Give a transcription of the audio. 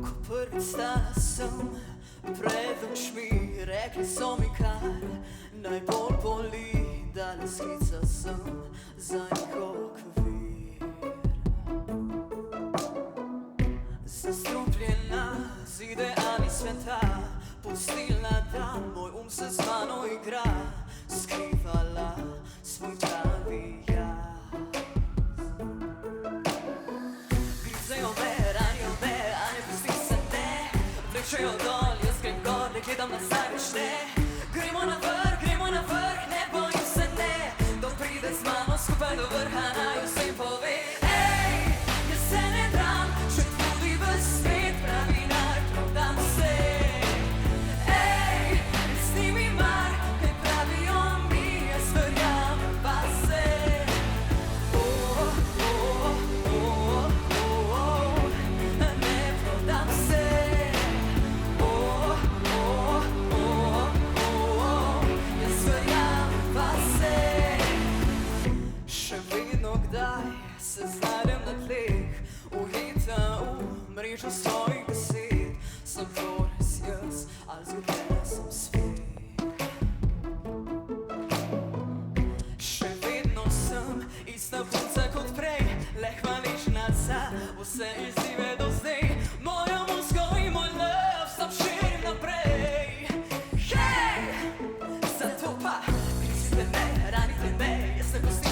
Ko prvič stala sem pred očmi, rekli so mi, kar najbolj boli, da ne sklica sem za njihov okvir. Zastrupljena z ideali sveta, pustila, da moj se z mano igra, skrivala svoj pravi jaz. Grizejo me, ranijo me, a ne pusti se ne, vlečejo dol, jaz grem gor, ne gledam nazaj več ne. Gremo na vrh, ne bojim se ne, kdo pride z mano skupaj do vrha, naj vsem pove. Ej, jaz se ne dam, če tudi v svet pravi naj prodam se. Se znajdem na tleh, ujeta v mrežo svojih besed. Sem to res jaz, ali zgubljena sem svet? Še vedno sem ista punca kot prej, le hvaležna za vse izzive do zdaj. Mojo muziko in moj love sam širim naprej. Hej, zato pa grizite me, ranite me, jaz ne pustim